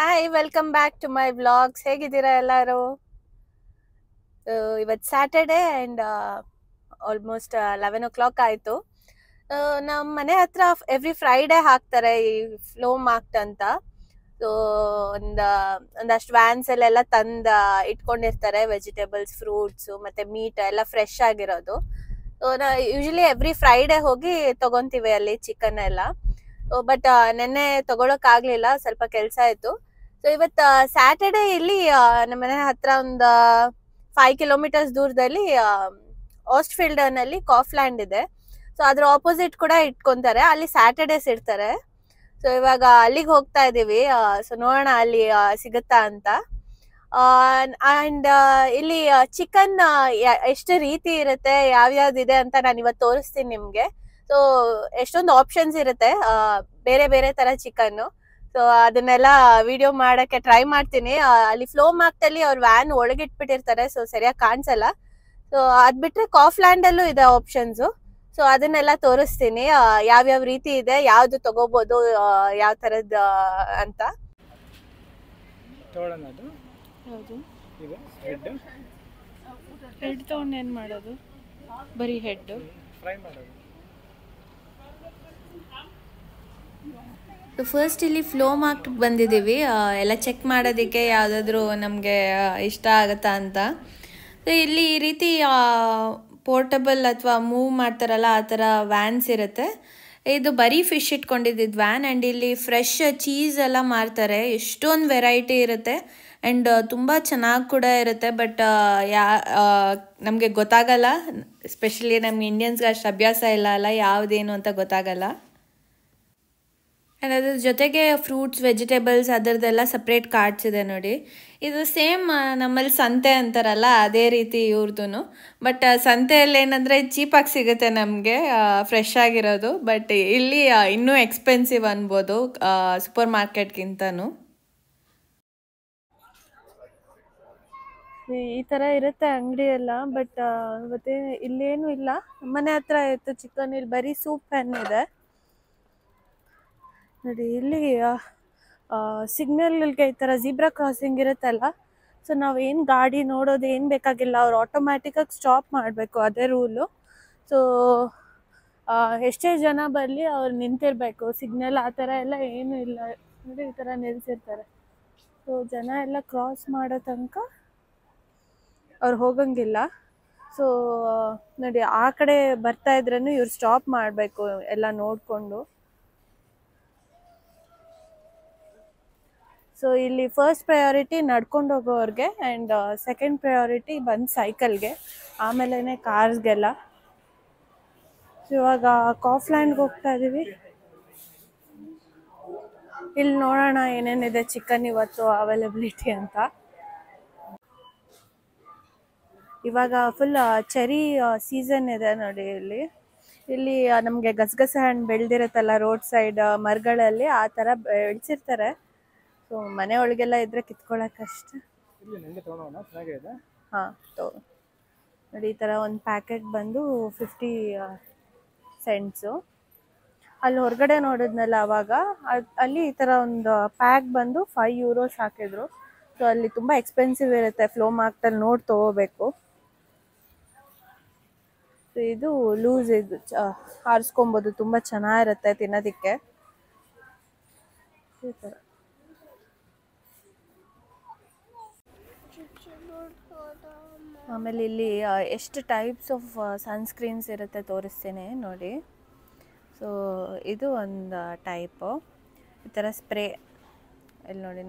Hi welcome back to my vlogs. ಹೇಗಿದ್ದೀರಾ ಎಲ್ಲರೂ? ಇವತ್ತು ಸ್ಯಾಟರ್ಡೆ ಆ್ಯಂಡ್ ಆಲ್ಮೋಸ್ಟ್ 11 o'clock ಆಯಿತು. ನಮ್ಮ ಮನೆ ಹತ್ರ ಎವ್ರಿ ಫ್ರೈಡೇ ಹಾಕ್ತಾರೆ ಈ ಫ್ಲೋ ಮಾರ್ಕ್ಟ್ ಅಂತ. ಸೊ ಒಂದಷ್ಟು ವ್ಯಾನ್ಸಲ್ಲೆಲ್ಲ ತಂದು ಇಟ್ಕೊಂಡಿರ್ತಾರೆ ವೆಜಿಟೇಬಲ್ಸ್, ಫ್ರೂಟ್ಸು ಮತ್ತು ಮೀಟ್ ಎಲ್ಲ ಫ್ರೆಶ್ ಆಗಿರೋದು. ಸೊ ಯೂಶಲಿ ಎವ್ರಿ ಫ್ರೈಡೇ ಹೋಗಿ ತೊಗೊತೀವಿ ಅಲ್ಲಿ ಚಿಕನ್ ಎಲ್ಲ. ಬಟ್ ನೆನ್ನೆ ತೊಗೊಳಕ್ಕಾಗಲಿಲ್ಲ, ಸ್ವಲ್ಪ ಕೆಲಸ ಇತ್ತು. ಸೊ ಇವತ್ತು ಸ್ಯಾಟರ್ಡೆ ಇಲ್ಲಿ ನಮ್ಮ ಮನೆ ಹತ್ರ ಒಂದು 5 kilometers ದೂರದಲ್ಲಿ ಓಸ್ಟ್ ಫೀಲ್ಡರ್ನಲ್ಲಿ ಕಾಫ್ಲ್ಯಾಂಡ್ ಇದೆ. ಸೊ ಅದ್ರ ಆಪೋಸಿಟ್ ಕೂಡ ಇಟ್ಕೊಂತಾರೆ, ಅಲ್ಲಿ ಸ್ಯಾಟರ್ಡೇಸ್ ಇಡ್ತಾರೆ. ಸೊ ಇವಾಗ ಅಲ್ಲಿಗೆ ಹೋಗ್ತಾ ಇದ್ದೀವಿ. ಸೊ ನೋಡೋಣ ಅಲ್ಲಿ ಸಿಗುತ್ತಾ ಅಂತ. ಆ್ಯಂಡ್ ಇಲ್ಲಿ ಚಿಕನ್ ಎಷ್ಟು ರೀತಿ ಇರುತ್ತೆ, ಯಾವ್ಯಾವ್ದಿದೆ ಅಂತ ನಾನು ಇವತ್ತು ತೋರಿಸ್ತೀನಿ ನಿಮಗೆ. ಸೊ ಎಷ್ಟೊಂದು ಆಪ್ಷನ್ಸ್ ಇರುತ್ತೆ ಬೇರೆ ಬೇರೆ ಥರ ಚಿಕನ್ನು. ಸೊ ಅದನ್ನೆಲ್ಲ ವಿಡಿಯೋ ಮಾಡೋಕ್ಕೆ ಟ್ರೈ ಮಾಡ್ತೀನಿ. ಅಲ್ಲಿ ಫ್ಲೋ ಮಾರ್ಕ್ಟಲ್ಲಿ ಅವ್ರು ವ್ಯಾನ್ ಒಳಗಿಟ್ಬಿಟ್ಟಿರ್ತಾರೆ, ಸೊ ಸರಿಯಾಗಿ ಕಾಣಿಸಲ್ಲ. ಸೊ ಅದು ಬಿಟ್ಟರೆ ಕಾಫ್ಲ್ಯಾಂಡಲ್ಲೂ ಇದೆ ಆಪ್ಷನ್ಸು. ಸೊ ಅದನ್ನೆಲ್ಲ ತೋರಿಸ್ತೀನಿ, ಯಾವ್ಯಾವ ರೀತಿ ಇದೆ, ಯಾವುದು ತಗೋಬೋದು, ಯಾವ ಥರದ್ದು ಅಂತ. ಹೌದು, ಹೆಡ್ ತೊಗೊಂಡು ಏನು ಮಾಡೋದು? ಬರೀ ಹೆಡ್ಡು ಫ್ರೈ ಮಾಡೋದು. ಫಸ್ಟ್ ಇಲ್ಲಿ ಫ್ಲೋ ಮಾರ್ಕ್ಟ್ ಬಂದಿದ್ದೀವಿ, ಎಲ್ಲ ಚೆಕ್ ಮಾಡೋದಕ್ಕೆ ಯಾವುದಾದ್ರೂ ನಮಗೆ ಇಷ್ಟ ಆಗುತ್ತಾ ಅಂತ. ಸೊ ಇಲ್ಲಿ ಈ ರೀತಿ ಪೋರ್ಟಬಲ್ ಅಥವಾ ಮೂವ್ ಮಾಡ್ತಾರಲ್ಲ ಆ ಥರ ವ್ಯಾನ್ಸ್ ಇರುತ್ತೆ. ಇದು ಬರೀ ಫಿಶ್ ಇಟ್ಕೊಂಡಿದ್ದು ವ್ಯಾನ್. ಆ್ಯಂಡ್ ಇಲ್ಲಿ ಫ್ರೆಶ್ ಚೀಸ್ ಎಲ್ಲ ಮಾರ್ತಾರೆ, ಎಷ್ಟೊಂದು ವೆರೈಟಿ ಇರುತ್ತೆ. ಆ್ಯಂಡ್ ತುಂಬ ಚೆನ್ನಾಗಿ ಕೂಡ ಇರುತ್ತೆ. ಬಟ್ ನಮಗೆ ಗೊತ್ತಾಗಲ್ಲ, ಎಸ್ಪೆಷಲಿ ನಮ್ಮ ಇಂಡಿಯನ್ಸ್ಗೆ ಅಷ್ಟು ಅಭ್ಯಾಸ ಇಲ್ಲ ಅಲ್ಲ, ಯಾವುದೇನು ಅಂತ ಗೊತ್ತಾಗಲ್ಲ. ಆ್ಯಂಡ್ ಅದ್ರ ಜೊತೆಗೆ ಫ್ರೂಟ್ಸ್, ವೆಜಿಟೇಬಲ್ಸ್ ಅದರದ್ದೆಲ್ಲ ಸಪ್ರೇಟ್ ಕಾರ್ಟ್ಸ್ ಇದೆ ನೋಡಿ. ಇದು ಸೇಮ್ ನಮ್ಮಲ್ಲಿ ಸಂತೆ ಅಂತಾರಲ್ಲ ಅದೇ ರೀತಿ ಇವ್ರದ್ದು. ಬಟ್ ಸಂತೆಯಲ್ಲಿ ಏನಂದರೆ ಚೀಪಾಗಿ ಸಿಗುತ್ತೆ ನಮಗೆ, ಫ್ರೆಶ್ ಆಗಿರೋದು. ಬಟ್ ಇಲ್ಲಿ ಇನ್ನೂ ಎಕ್ಸ್ಪೆನ್ಸಿವ್ ಅನ್ಬೋದು ಸೂಪರ್ ಮಾರ್ಕೆಟ್ಗಿಂತನೂ. ಈ ಥರ ಇರುತ್ತೆ ಅಂಗಡಿ ಎಲ್ಲ. ಬಟ್ ಮತ್ತೆ ಇಲ್ಲೇನು ಇಲ್ಲ. ಮನೆ ಹತ್ರ ಇತ್ತು ಚಿಕನ್, ಇಲ್ಲಿ ಬರೀ ಸೂಪ್ ಪ್ಯಾನ್ ಇದೆ ನೋಡಿ. ಇಲ್ಲಿ ಸಿಗ್ನಲ್ಗೆ ಈ ಥರ ಝೀಬ್ರಾ ಕ್ರಾಸಿಂಗ್ ಇರುತ್ತಲ್ಲ, ಸೊ ನಾವೇನು ಗಾಡಿ ನೋಡೋದು ಏನು ಬೇಕಾಗಿಲ್ಲ, ಅವ್ರು ಆಟೋಮ್ಯಾಟಿಕ್ಕಾಗಿ ಸ್ಟಾಪ್ ಮಾಡಬೇಕು, ಅದೇ ರೂಲು. ಸೊ ಎಷ್ಟೇ ಜನ ಬರಲಿ ಅವ್ರು ನಿಂತಿರಬೇಕು. ಸಿಗ್ನಲ್ ಆ ಥರ ಎಲ್ಲ ಏನೂ ಇಲ್ಲ ನೋಡಿ, ಈ ಥರ ನಿಲ್ಲಿಸಿರ್ತಾರೆ. ಸೊ ಜನ ಎಲ್ಲ ಕ್ರಾಸ್ ಮಾಡೋ ತನಕ ಅವ್ರು ಹೋಗಂಗಿಲ್ಲ. ಸೊ ನೋಡಿ, ಆ ಕಡೆ ಬರ್ತಾ ಇದ್ರೂ ಇವ್ರು ಸ್ಟಾಪ್ ಮಾಡಬೇಕು ಎಲ್ಲ ನೋಡಿಕೊಂಡು. ಸೊ ಇಲ್ಲಿ ಫಸ್ಟ್ ಪ್ರಯಾರಿಟಿ ನಡ್ಕೊಂಡು ಹೋಗೋವ್ರಿಗೆ, ಆ್ಯಂಡ್ ಸೆಕೆಂಡ್ ಪ್ರಯಾರಿಟಿ ಬಂದು ಸೈಕಲ್ಗೆ, ಆಮೇಲೆ ಕಾರ್ಸ್ಗೆಲ್ಲ. ಸೊ ಇವಾಗ ಕಾಫ್ಲ್ಯಾಂಡ್ಗೆ ಹೋಗ್ತಾ ಇದ್ದೀವಿ. ಇಲ್ಲಿ ನೋಡೋಣ ಏನೇನಿದೆ ಚಿಕನ್ ಇವತ್ತು ಅವೈಲಬಿಲಿಟಿ ಅಂತ. ಇವಾಗ ಫುಲ್ ಚೆರಿ ಸೀಸನ್ ಇದೆ ನೋಡಿ. ಇಲ್ಲಿ ನಮಗೆ ಗಸಗಸೆ ಹಣ್ಣು ಬೆಳೆದಿರುತ್ತಲ್ಲ ರೋಡ್ ಸೈಡ್ ಮರಗಳಲ್ಲಿ, ಆ ಥರ ಬೆಳೆಸಿರ್ತಾರೆ. ಸೊ ಮನೆ ಒಳಗೆಲ್ಲ ಇದ್ರೆ ಕಿತ್ಕೊಳ್ಳೋಕ್ಕಷ್ಟೆ. ಹಾಂ ನೋಡಿ, ಈ ಥರ ಒಂದು ಪ್ಯಾಕೆಟ್ ಬಂದು 50 cents. ಅಲ್ಲಿ ಹೊರಗಡೆ ನೋಡಿದ್ನಲ್ಲ ಅವಾಗ, ಅಲ್ಲಿ ಈ ಥರ ಒಂದು ಪ್ಯಾಕ್ ಬಂದು 5 euros ಹಾಕಿದ್ರು. ಸೊ ಅಲ್ಲಿ ತುಂಬ ಎಕ್ಸ್ಪೆನ್ಸಿವ್ ಇರುತ್ತೆ, ಫ್ಲೋ ಮಾರ್ಕ್ಟಲ್ಲಿ ನೋಡಿ ತೊಗೋಬೇಕು. ಸೊ ಇದು ಲೂಸ್, ಇದು ಆರಿಸ್ಕೊಬೋದು, ತುಂಬ ಚೆನ್ನಾಗಿರುತ್ತೆ ತಿನ್ನೋದಕ್ಕೆ. ಈ ಥರ ಆಮೇಲೆ ಇಲ್ಲಿ ಎಷ್ಟು ಟೈಪ್ಸ್ ಆಫ್ ಸನ್ಸ್ಕ್ರೀನ್ಸ್ ಇರುತ್ತೆ ತೋರಿಸ್ತೀನಿ ನೋಡಿ. ಸೊ ಇದು ಒಂದು ಟೈಪು, ಈ ಥರ ಸ್ಪ್ರೇ. ಇಲ್ಲಿ ನೋಡಿ,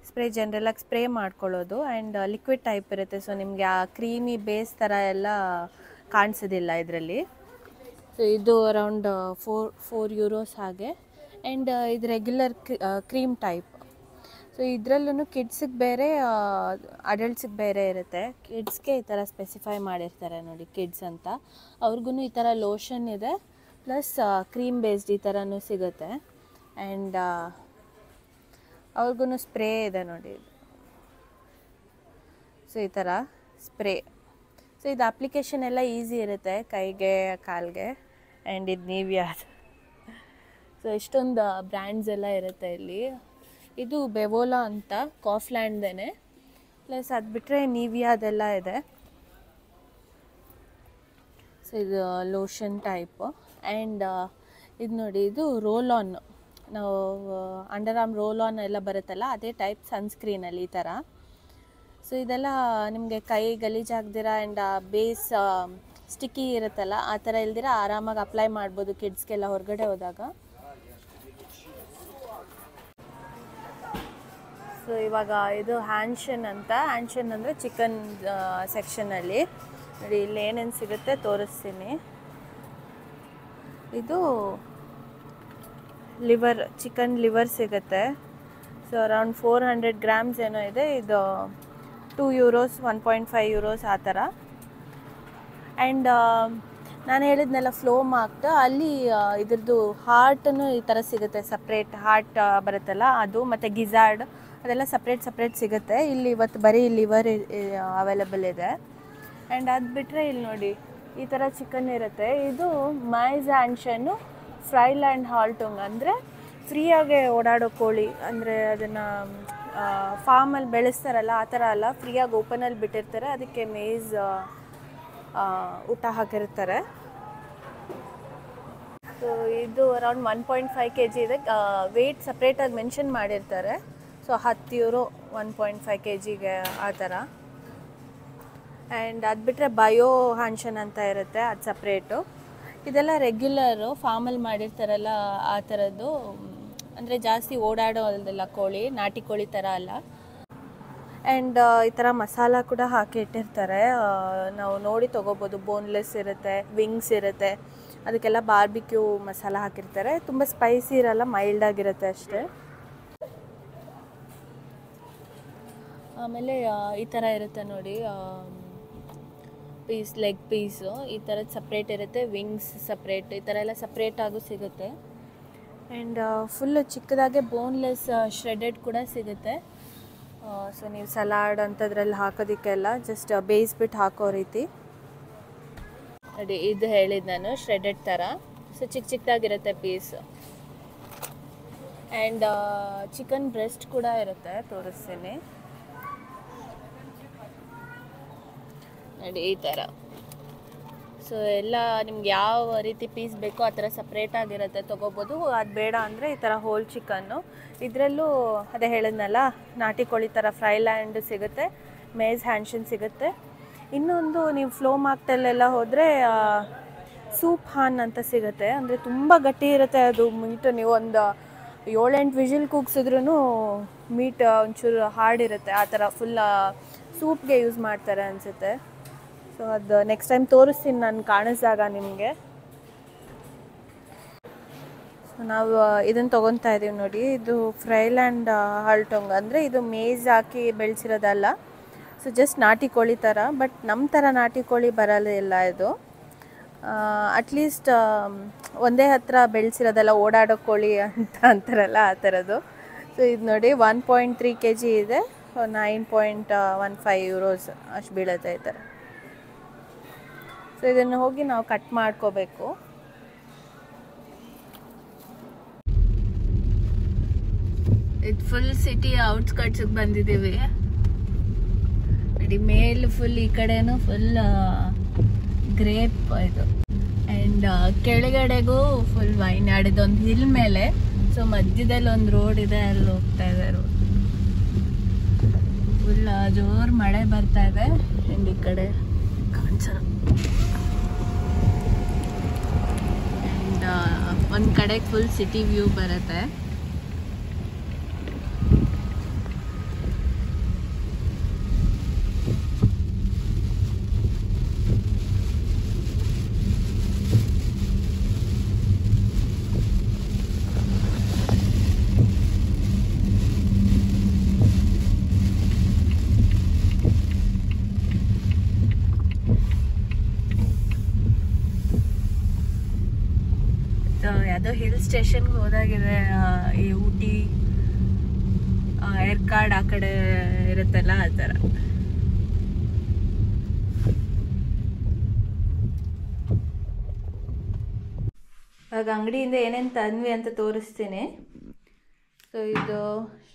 ಸ್ಪ್ರೇ ಜನರಲಾಗಿ ಸ್ಪ್ರೇ ಮಾಡ್ಕೊಳ್ಳೋದು. ಆ್ಯಂಡ್ ಲಿಕ್ವಿಡ್ ಟೈಪ್ ಇರುತ್ತೆ, ಸೊ ನಿಮಗೆ ಆ ಕ್ರೀಮಿ ಬೇಸ್ ಥರ ಎಲ್ಲ ಕಾಣಿಸೋದಿಲ್ಲ ಇದರಲ್ಲಿ. ಸೊ ಇದು ಅರೌಂಡ್ 4 euros ಹಾಗೆ. ಆ್ಯಂಡ್ ಇದು ರೆಗ್ಯುಲರ್ ಕ್ರೀಮ್ ಟೈಪ್. ಸೊ ಇದರಲ್ಲೂ ಕಿಡ್ಸಿಗೆ ಬೇರೆ, ಅಡಲ್ಟ್ಸಿಗೆ ಬೇರೆ ಇರುತ್ತೆ. ಕಿಡ್ಸ್ಗೆ ಈ ಥರ ಸ್ಪೆಸಿಫೈ ಮಾಡಿರ್ತಾರೆ ನೋಡಿ, ಕಿಡ್ಸ್ ಅಂತ. ಅವ್ರಿಗೂ ಈ ಥರ ಲೋಷನ್ ಇದೆ, ಪ್ಲಸ್ ಕ್ರೀಮ್ ಬೇಸ್ಡ್ ಈ ಥರನೂ ಸಿಗುತ್ತೆ. ಆ್ಯಂಡ್ ಅವ್ರಿಗೂ ಸ್ಪ್ರೇ ಇದೆ ನೋಡಿ. ಸೊ ಈ ಥರ ಸ್ಪ್ರೇ. ಸೊ ಇದು ಅಪ್ಲಿಕೇಶನ್ ಎಲ್ಲ ಈಸಿ ಇರುತ್ತೆ ಕೈಗೆ, ಕಾಲಿಗೆ. ಆ್ಯಂಡ್ ಇದು ನೀವ್ಯಾವುದು. ಸೊ ಇಷ್ಟೊಂದು ಬ್ರ್ಯಾಂಡ್ಸ್ ಎಲ್ಲ ಇರುತ್ತೆ ಇಲ್ಲಿ. ಇದು ಬೆವೋಲಾ ಅಂತ ಕಾಫ್ಲ್ಯಾಂಡ್ದೇನೆ. ಪ್ಲಸ್ ಅದು ಬಿಟ್ಟರೆ ನಿವಿಯಾ ಅದೆಲ್ಲ ಇದೆ. ಸೊ ಇದು ಲೋಷನ್ ಟೈಪು. ಆ್ಯಂಡ್ ಇದು ನೋಡಿ, ಇದು ರೋಲ್ ಆನ್, ನಾವು ಅಂಡರ್ ಆರ್ಮ್ ರೋಲ್ ಆನ್ ಎಲ್ಲ ಬರುತ್ತಲ್ಲ ಅದೇ ಟೈಪ್ ಸನ್ಸ್ಕ್ರೀನಲ್ಲಿ ಈ ಥರ. ಸೊ ಇದೆಲ್ಲ ನಿಮಗೆ ಕೈ ಗಲೀಜಾಗ್ದಿರ ಆ್ಯಂಡ್ ಬೇಸ್ ಸ್ಟಿಕ್ಕಿ ಇರುತ್ತಲ್ಲ ಆ ಥರ ಇಲ್ದಿರ ಆರಾಮಾಗಿ ಅಪ್ಲೈ ಮಾಡ್ಬೋದು ಕಿಡ್ಸ್ಗೆಲ್ಲ ಹೊರಗಡೆ ಹೋದಾಗ. ಸೊ ಇವಾಗ ಇದು ಹ್ಯಾನ್ಷನ್ ಅಂತ. ಹ್ಯಾನ್ಷನ್ ಅಂದರೆ ಚಿಕನ್ ಸೆಕ್ಷನಲ್ಲಿ ನೋಡಿ, ಇಲ್ಲಿ ಏನೇನು ಸಿಗುತ್ತೆ ತೋರಿಸ್ತೀನಿ. ಇದು ಲಿವರ್, ಚಿಕನ್ ಲಿವರ್ ಸಿಗುತ್ತೆ. ಸೊ ಅರೌಂಡ್ 400 ಗ್ರಾಮ್ಸ್ ಏನೋ ಇದೆ. ಇದು €2, 1.5 euros ಆ ಥರ. ಆ್ಯಂಡ್ ನಾನು ಹೇಳಿದ್ನೆಲ್ಲ ಫ್ಲೋ ಮಾರ್ಕ್ಟ್, ಅಲ್ಲಿ ಇದ್ರದ್ದು ಹಾರ್ಟನ್ನು ಈ ಥರ ಸಿಗುತ್ತೆ, ಸಪ್ರೇಟ್ ಹಾರ್ಟ್ ಬರುತ್ತಲ್ಲ ಅದು, ಮತ್ತು ಗಿಝಾರ್ಡ್ ಅದೆಲ್ಲ ಸಪ್ರೇಟ್ ಸಿಗುತ್ತೆ. ಇಲ್ಲಿ ಇವತ್ತು ಬರೀ ಲಿವರ್ ಅವೈಲೇಬಲ್ ಇದೆ. ಆ್ಯಂಡ್ ಅದು ಬಿಟ್ಟರೆ ಇಲ್ಲಿ ನೋಡಿ ಈ ಥರ ಚಿಕನ್ ಇರುತ್ತೆ. ಇದು ಮೈಸ್ ಹ್ಯಾನ್ಷನ್ನು ಫ್ರೈಲ್ಯಾಂಡ್ ಹಾಲ್ಟುಂಗ್, ಅಂದರೆ ಫ್ರೀಯಾಗೆ ಓಡಾಡೋ ಕೋಳಿ, ಅಂದರೆ ಅದನ್ನು ಫಾರ್ಮಲ್ಲಿ ಬೆಳೆಸ್ತಾರಲ್ಲ ಆ ಥರ ಅಲ್ಲ, ಫ್ರೀಯಾಗಿ ಓಪನಲ್ಲಿ ಬಿಟ್ಟಿರ್ತಾರೆ, ಅದಕ್ಕೆ ಮೇಯ್ಸ್ ಊಟ ಹಾಕಿರ್ತಾರೆ. ಸೊ ಇದು ಅರೌಂಡ್ 1.5 kg ಇದೆ. ವೆಯ್ಟ್ ಸಪ್ರೇಟಾಗಿ ಮೆನ್ಷನ್ ಮಾಡಿರ್ತಾರೆ. ಸೊ €10 1.5 kgಗೆ ಆ ಥರ. ಆ್ಯಂಡ್ ಅದು ಬಿಟ್ಟರೆ ಬಯೋ ಹ್ಯಾನ್ಷನ್ ಅಂತ ಇರುತ್ತೆ, ಅದು ಸಪ್ರೇಟು. ಇದೆಲ್ಲ ರೆಗ್ಯುಲರು ಫಾರ್ಮಲ್ಲಿ ಮಾಡಿರ್ತಾರಲ್ಲ ಆ ಥರದ್ದು, ಅಂದರೆ ಜಾಸ್ತಿ ಓಡಾಡೋದಲ್ಲ ಕೋಳಿ, ನಾಟಿ ಕೋಳಿ ಥರ ಅಲ್ಲ. ಆ್ಯಂಡ್ ಈ ಥರ ಮಸಾಲ ಕೂಡ ಹಾಕಿ ಇಟ್ಟಿರ್ತಾರೆ, ನಾವು ನೋಡಿ ತೊಗೋಬೋದು. ಬೋನ್ಲೆಸ್ ಇರುತ್ತೆ, ವಿಂಗ್ಸ್ ಇರುತ್ತೆ, ಅದಕ್ಕೆಲ್ಲ ಬಾರ್ಬಿಕ್ಯೂ ಮಸಾಲ ಹಾಕಿರ್ತಾರೆ. ತುಂಬ ಸ್ಪೈಸಿ ಇರಲ್ಲ, ಮೈಲ್ಡಾಗಿರುತ್ತೆ ಅಷ್ಟೇ. ಆಮೇಲೆ ಈ ಥರ ಇರುತ್ತೆ ನೋಡಿ, ಪೀಸ್, ಲೆಗ್ ಪೀಸು ಈ ಥರದ್ದು ಸಪ್ರೇಟ್ ಇರುತ್ತೆ, ವಿಂಗ್ಸ್ ಸಪ್ರೇಟ್, ಈ ಥರ ಎಲ್ಲ ಸಪ್ರೇಟಾಗೂ ಸಿಗುತ್ತೆ. ಆ್ಯಂಡ್ ಫುಲ್ಲು ಚಿಕ್ಕದಾಗೆ ಬೋನ್ಲೆಸ್ ಶ್ರೆಡೆಡ್ ಕೂಡ ಸಿಗುತ್ತೆ. ಸೊ ನೀವು ಸಲಾಡ್ ಅಂಥದ್ರಲ್ಲಿ ಹಾಕೋದಕ್ಕೆಲ್ಲ ಜಸ್ಟ್ ಬೇಯಿಸ್ಬಿಟ್ಟು ಹಾಕೋ ರೀತಿ ನೋಡಿ. ಇದು ಹೇಳಿದ್ದು ನಾನು ಶ್ರೆಡೆಡ್ ಥರ. ಸೊ ಚಿಕ್ಕದಾಗಿರುತ್ತೆ ಪೀಸು. ಆ್ಯಂಡ್ ಚಿಕನ್ ಬ್ರೆಸ್ಟ್ ಕೂಡ ಇರುತ್ತೆ, ತೋರಿಸ್ತೀನಿ ನೋಡಿ ಈ ಥರ. ಸೊ ಎಲ್ಲ ನಿಮ್ಗೆ ಯಾವ ರೀತಿ ಪೀಸ್ ಬೇಕೋ ಆ ಥರ ಸಪ್ರೇಟಾಗಿರುತ್ತೆ, ತೊಗೋಬೋದು. ಅದು ಬೇಡ ಅಂದರೆ ಈ ಥರ ಹೋಲ್ ಚಿಕನ್ನು. ಇದರಲ್ಲೂ ಅದೇ ಹೇಳಿದ್ನಲ್ಲ, ನಾಟಿ ಕೋಳಿ ಥರ ಫ್ರೈಲ್ಯಾಂಡ್ ಸಿಗುತ್ತೆ, ಮೇಸ್ ಹ್ಯಾನ್ಷನ್ ಸಿಗುತ್ತೆ. ಇನ್ನೊಂದು ನೀವು ಫ್ಲೋ ಮಾರ್ಕ್ಟಲ್ಲೆಲ್ಲ ಹೋದರೆ ಸೂಪ್ ಹಾನ್ ಅಂತ ಸಿಗುತ್ತೆ. ಅಂದರೆ ತುಂಬ ಗಟ್ಟಿ ಇರುತ್ತೆ ಅದು ಮೀಟು. ನೀವು ಒಂದು 7-8 ವಿಷಿಲ್ ಕೂಗ್ಸಿದ್ರೂ ಮೀಟ್ ಒಂಚೂರು ಹಾರ್ಡಿರುತ್ತೆ, ಆ ಥರ ಫುಲ್ ಸೂಪ್ಗೆ ಯೂಸ್ ಮಾಡ್ತಾರೆ ಅನಿಸುತ್ತೆ. ಸೊ ಅದು ನೆಕ್ಸ್ಟ್ ಟೈಮ್ ತೋರಿಸ್ತೀನಿ ನಾನು ಕಾಣಿಸಿದಾಗ ನಿಮಗೆ. ಸೊ ನಾವು ಇದನ್ನು ತೊಗೊತಾ ಇದ್ದೀವಿ ನೋಡಿ. ಇದು ಫ್ರೈಲ್ಯಾಂಡ್ ಹಾಲ್ಟೊಂಗ್, ಅಂದರೆ ಇದು ಮೇಜ್ ಹಾಕಿ ಬೆಳೆಸಿರೋದಲ್ಲ. ಸೊ ಜಸ್ಟ್ ನಾಟಿ ಕೋಳಿ ಥರ, ಬಟ್ ನಮ್ಮ ಥರ ನಾಟಿ ಕೋಳಿ ಬರಲ್ಲ ಇದು. ಅಟ್ಲೀಸ್ಟ್ ಒಂದೇ ಹತ್ರ ಬೆಳೆಸಿರೋದಲ್ಲ, ಓಡಾಡೋ ಕೋಳಿ ಅಂತ ಅಂತಾರಲ್ಲ ಆ ಥರದ್ದು. ಸೊ ಇದು ನೋಡಿ 1.3 kg ಇದೆ, 9.15 euros ಅಷ್ಟು ಬೀಳುತ್ತೆ ಈ ಥರ. ಸೊ ಇದನ್ನು ಹೋಗಿ ನಾವು ಕಟ್ ಮಾಡ್ಕೋಬೇಕು. ಇದು ಫುಲ್ ಸಿಟಿ ಔಟ್ಸ್ಕಟ್ಸಿಗೆ ಬಂದಿದ್ದೀವಿ ನೋಡಿ. ಮೇಲ್ ಫುಲ್, ಈ ಕಡೆನೂ ಫುಲ್ ಗ್ರೇಪ್ ಇದು. ಆ್ಯಂಡ್ ಕೆಳಗಡೆಗೂ ಫುಲ್ ವೈನಾಡ್. ಇದೊಂದು ಹಿಲ್ ಮೇಲೆ, ಸೊ ಮಧ್ಯದಲ್ಲಿ ಒಂದು ರೋಡ್ ಇದೆ, ಅಲ್ಲಿ ಹೋಗ್ತಾ ಇದೆ ರೋಡ್. ಫುಲ್ ಜೋರು ಮಳೆ ಬರ್ತಾ ಇದೆ. ಆ್ಯಂಡ್ ಈ ಕಡೆ ಕಾಣಿಸೋಣ. ಆ್ಯಂಡ್ ಒಂದು ಕಡೆ ಫುಲ್ ಸಿಟಿ ವ್ಯೂ ಬರುತ್ತೆ. ಯಾವುದೋ ಹಿಲ್ ಸ್ಟೇಷನ್ಗೆ ಹೋದಾಗಿದೆ, ಈ ಊಟಿ ಏರ್ಕಾಡ್ ಆ ಕಡೆ ಇರುತ್ತಲ್ಲ ಆ ಥರ. ಇವಾಗ ಅಂಗಡಿಯಿಂದ ಏನೇನು ತಂದ್ವಿ ಅಂತ ತೋರಿಸ್ತೀನಿ. ಸೊ ಇದು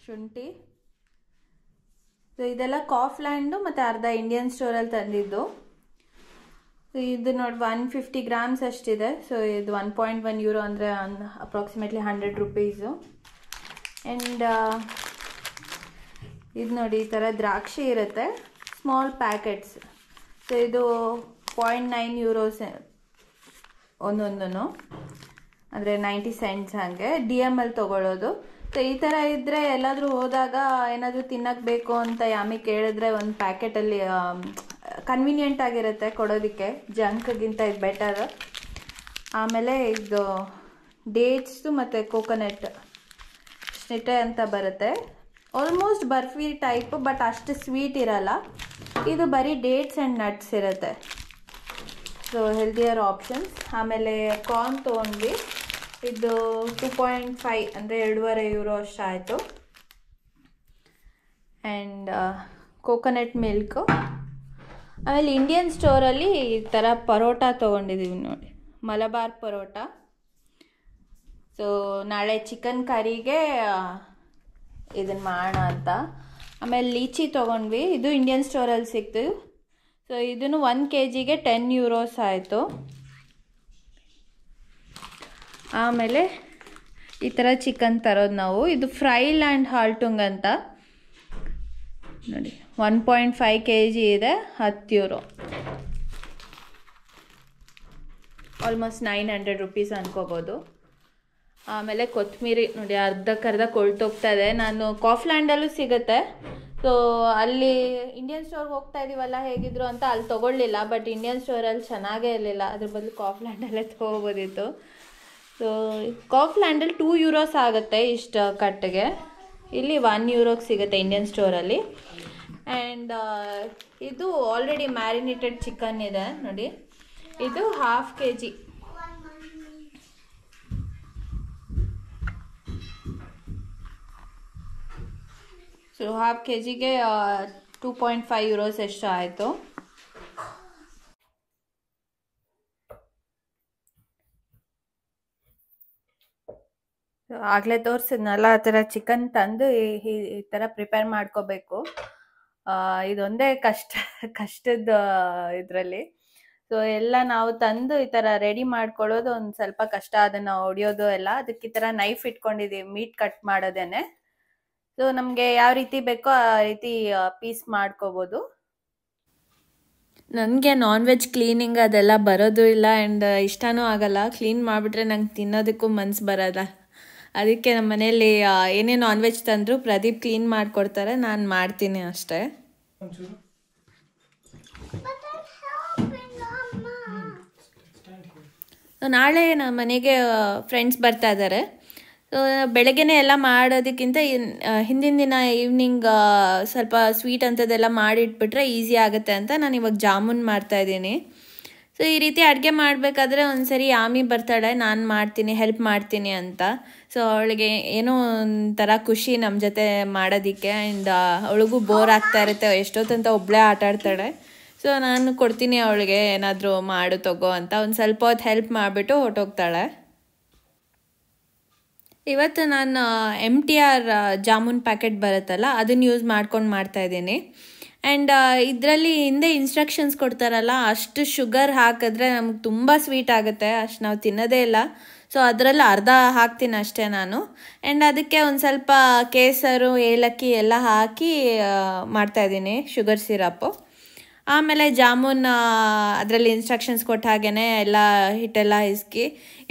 ಶುಂಠಿ. ಸೊ ಇದೆಲ್ಲ ಕಾಫ್ಲ್ಯಾಂಡು ಮತ್ತು ಅರ್ಧ ಇಂಡಿಯನ್ ಸ್ಟೋರಲ್ಲಿ ತಂದಿದ್ದು. ಸೊ ಇದು ನೋಡಿ 150 ಗ್ರಾಮ್ಸ್ ಅಷ್ಟಿದೆ. ಸೊ ಇದು 1.1 ಯೂರೋ ಅಂದರೆ ಅಪ್ರಾಕ್ಸಿಮೇಟ್ಲಿ 100 ರುಪೀಸು. ಆ್ಯಂಡ್ ಇದು ನೋಡಿ ಈ ಥರ ದ್ರಾಕ್ಷಿ ಇರುತ್ತೆ, ಸ್ಮಾಲ್ ಪ್ಯಾಕೆಟ್ಸ್. ಸೊ ಇದು 0.9 ಯೂರೋಸ್ ಒಂದೊಂದೂ, ಅಂದರೆ 90 ಸೆಂಟ್ಸ್ ಹಾಗೆ DML ಅಲ್ಲಿ ತೊಗೊಳ್ಳೋದು. ಸೊ ಈ ಥರ ಇದ್ದರೆ ಎಲ್ಲಾದರೂ ಹೋದಾಗ ಏನಾದರೂ ತಿನ್ನಕ್ಕೆ ಬೇಕು ಅಂತ ಯಾಮಿ ಕೇಳಿದ್ರೆ ಒಂದು ಪ್ಯಾಕೆಟಲ್ಲಿ ಕನ್ವೀನಿಯೆಂಟ್ ಆಗಿರುತ್ತೆ ಕೊಡೋದಕ್ಕೆ, ಜಂಕ್ಗಿಂತ ಇದು ಬೆಟರ್. ಆಮೇಲೆ ಇದು ಡೇಟ್ಸು ಮತ್ತು ಕೋಕೋನಟ್ ಸ್ನಿಟೆ ಅಂತ ಬರುತ್ತೆ, ಆಲ್ಮೋಸ್ಟ್ ಬರ್ಫಿ ಟೈಪ್, ಬಟ್ ಅಷ್ಟು ಸ್ವೀಟ್ ಇರಲ್ಲ. ಇದು ಬರೀ ಡೇಟ್ಸ್ ಆ್ಯಂಡ್ ನಟ್ಸ್ ಇರುತ್ತೆ. So healthier options. ಆಮೇಲೆ ಕಾರ್ನ್ ತೊಗೊಂಡ್ವಿ, ಇದು 2.5 ಅಂದರೆ 2.5 ಯೂರೋ ಅಷ್ಟು ಆಯಿತು. And coconut milk. ಆಮೇಲೆ ಇಂಡಿಯನ್ ಸ್ಟೋರಲ್ಲಿ ಈ ಥರ ಪರೋಟ ತೊಗೊಂಡಿದ್ದೀವಿ ನೋಡಿ, ಮಲಬಾರ್ ಪರೋಟ. ಸೊ ನಾಳೆ ಚಿಕನ್ ಕರಿಗೆ ಇದನ್ನು ಮಾಡೋಣ ಅಂತ. ಆಮೇಲೆ ಲೀಚಿ ತೊಗೊಂಡ್ವಿ, ಇದು ಇಂಡಿಯನ್ ಸ್ಟೋರಲ್ಲಿ ಸಿಕ್ತು. ಸೊ ಇದನ್ನು 1 kgಗೆ 10 ಯೂರೋಸ್ ಆಯಿತು. ಆಮೇಲೆ ಈ ಥರ ಚಿಕನ್ ತರೋದು ನಾವು, ಇದು ಫ್ರೈಲ್ಯಾಂಡ್ ಹಾಲ್ಟುಂಗ್ ಅಂತ ನೋಡಿ, 1.5 kg ಇದೆ, 10 ಯೂರೋ, ಆಲ್ಮೋಸ್ಟ್ 900 ರುಪೀಸ್ ಅನ್ಕೋಬೋದು. ಆಮೇಲೆ ಕೊತ್ತಂಬರಿ ನೋಡಿ ಅರ್ಧಕ್ಕರ್ಧ ಕೊಳ್ತೋಗ್ತಾ ಇದೆ. ನಾನು ಕಾಫ್ಲ್ಯಾಂಡಲ್ಲೂ ಸಿಗುತ್ತೆ, ಸೊ ಅಲ್ಲಿ ಇಂಡಿಯನ್ ಸ್ಟೋರ್ಗೆ ಹೋಗ್ತಾ ಇದ್ದೀವಲ್ಲ ಹೇಗಿದ್ರು ಅಂತ ಅಲ್ಲಿ ತೊಗೊಳ್ಳಿಲ್ಲ, ಬಟ್ ಇಂಡಿಯನ್ ಸ್ಟೋರಲ್ಲಿ ಚೆನ್ನಾಗೇ ಇರಲಿಲ್ಲ, ಅದ್ರ ಬದಲು ಕಾಫ್ಲ್ಯಾಂಡಲ್ಲೇ ತೊಗೋಬೋದಿತ್ತು. ಸೊ ಕಾಫ್ಲ್ಯಾಂಡಲ್ಲಿ 2 ಯೂರೋಸ್ ಆಗುತ್ತೆ ಇಷ್ಟು ಕಟ್ಟಿಗೆ, ಇಲ್ಲಿ 1 ಯೂರೋಗೆ ಸಿಗುತ್ತೆ ಇಂಡಿಯನ್ ಸ್ಟೋರಲ್ಲಿ. ಆ್ಯಂಡ್ ಇದು ಆಲ್ರೆಡಿ ಮ್ಯಾರಿನೇಟೆಡ್ ಚಿಕನ್ ಇದೆ ನೋಡಿ, ಇದು 1/2 kg. ಸೊ 1/2 kgಗೆ 2.5 ಯೂರೋಸ್ ಎಷ್ಟು ಆಯಿತು. ಆಗಲೇ ತೋರಿಸಿದ್ನಲ್ಲ ಆ ಥರ ಚಿಕನ್ ತಂದು ಈ ಥರ ಪ್ರಿಪೇರ್ ಮಾಡ್ಕೋಬೇಕು. ಇದೊಂದೇ ಕಷ್ಟದ ಇದರಲ್ಲಿ. ಸೊ ಎಲ್ಲ ನಾವು ತಂದು ಈ ಥರ ರೆಡಿ ಮಾಡ್ಕೊಳ್ಳೋದು ಒಂದು ಸ್ವಲ್ಪ ಕಷ್ಟ, ಅದನ್ನು ಹೊಡಿಯೋದು ಎಲ್ಲ. ಅದಕ್ಕೆ ಈ ಥರ ನೈಫ್ ಇಟ್ಕೊಂಡಿದ್ದೀವಿ ಮೀಟ್ ಕಟ್ ಮಾಡೋದೇನೆ. ಸೊ ನಮಗೆ ಯಾವ ರೀತಿ ಬೇಕೋ ಆ ರೀತಿ ಪೀಸ್ ಮಾಡ್ಕೋಬೋದು. ನನಗೆ ನಾನ್ ವೆಜ್ ಕ್ಲೀನಿಂಗ್ ಅದೆಲ್ಲ ಬರೋದು ಇಲ್ಲ, ಆ್ಯಂಡ್ ಇಷ್ಟನೂ ಆಗಲ್ಲ. ಕ್ಲೀನ್ ಮಾಡಿಬಿಟ್ರೆ ನಂಗೆ ತಿನ್ನೋದಕ್ಕೂ ಮನ್ಸು ಬರೋಲ್ಲ. ಅದಕ್ಕೆ ನಮ್ಮ ಮನೇಲಿ ಏನೇ ನಾನ್ ವೆಜ್ ತಂದರೂ ಪ್ರದೀಪ್ ಕ್ಲೀನ್ ಮಾಡಿಕೊಡ್ತಾರೆ, ನಾನು ಮಾಡ್ತೀನಿ ಅಷ್ಟೇ. ನಾಳೆ ನಮ್ಮ ಮನೆಗೆ ಫ್ರೆಂಡ್ಸ್ ಬರ್ತಾ ಇದ್ದಾರೆ. ಸೊ ಬೆಳಗ್ಗೆನೇ ಎಲ್ಲ ಮಾಡೋದಕ್ಕಿಂತ ಹಿಂದಿನ ದಿನ ಈವ್ನಿಂಗ್ ಸ್ವಲ್ಪ ಸ್ವೀಟ್ ಅಂಥದ್ದೆಲ್ಲ ಮಾಡಿಟ್ಬಿಟ್ರೆ ಈಸಿ ಆಗುತ್ತೆ ಅಂತ ನಾನು ಇವಾಗ ಜಾಮೂನ್ ಮಾಡ್ತಾಯಿದ್ದೀನಿ. ಸೊ ಈ ರೀತಿ ಅಡುಗೆ ಮಾಡಬೇಕಾದ್ರೆ ಒಂದ್ಸರಿ ಯಾಮಿ ಬರ್ತಾಳೆ, ನಾನು ಮಾಡ್ತೀನಿ, ಹೆಲ್ಪ್ ಮಾಡ್ತೀನಿ ಅಂತ. ಸೊ ಅವಳಿಗೆ ಏನೋ ಒಂಥರ ಖುಷಿ ನಮ್ಮ ಜೊತೆ ಮಾಡೋದಕ್ಕೆ. ಆ್ಯಂಡ್ ಅವಳಿಗೂ ಬೋರ್ ಆಗ್ತಾ ಇರುತ್ತೆ, ಎಷ್ಟೊತ್ತಂತ ಒಬ್ಬಳೇ ಆಟ ಆಡ್ತಾಳೆ. ಸೊ ನಾನು ಕೊಡ್ತೀನಿ ಅವಳಿಗೆ ಏನಾದರೂ ಮಾಡು ತಗೋ ಅಂತ, ಒಂದು ಸ್ವಲ್ಪ ಹೊತ್ತು ಹೆಲ್ಪ್ ಮಾಡಿಬಿಟ್ಟು ಹೊರಟೋಗ್ತಾಳೆ. ಇವತ್ತು ನಾನು MTR ಜಾಮೂನ್ ಪ್ಯಾಕೆಟ್ ಬರುತ್ತಲ್ಲ ಅದನ್ನು ಯೂಸ್ ಮಾಡ್ಕೊಂಡು ಮಾಡ್ತಾಯಿದ್ದೀನಿ. ಆ್ಯಂಡ್ ಇದರಲ್ಲಿ ಹಿಂದೆ ಇನ್ಸ್ಟ್ರಕ್ಷನ್ಸ್ ಕೊಡ್ತಾರಲ್ಲ, ಅಷ್ಟು ಶುಗರ್ ಹಾಕಿದ್ರೆ ನಮ್ಗೆ ತುಂಬ ಸ್ವೀಟ್ ಆಗುತ್ತೆ, ಅಷ್ಟು ನಾವು ತಿನ್ನೋದೇ ಇಲ್ಲ. ಸೊ ಅದರಲ್ಲಿ ಅರ್ಧ ಹಾಕ್ತೀನಿ ಅಷ್ಟೇ ನಾನು. ಆ್ಯಂಡ್ ಅದಕ್ಕೆ ಒಂದು ಸ್ವಲ್ಪ ಕೇಸರು, ಏಲಕ್ಕಿ ಎಲ್ಲ ಹಾಕಿ ಮಾಡ್ತಾಯಿದ್ದೀನಿ, ಶುಗರ್ ಸಿರಪ್ಪು. ಆಮೇಲೆ ಜಾಮೂನ್ ಅದರಲ್ಲಿ ಇನ್ಸ್ಟ್ರಕ್ಷನ್ಸ್ ಕೊಟ್ಟ ಹಾಗೇ ಎಲ್ಲ ಹಿಟ್ಟೆಲ್ಲ ಹಿಸ್ಕಿ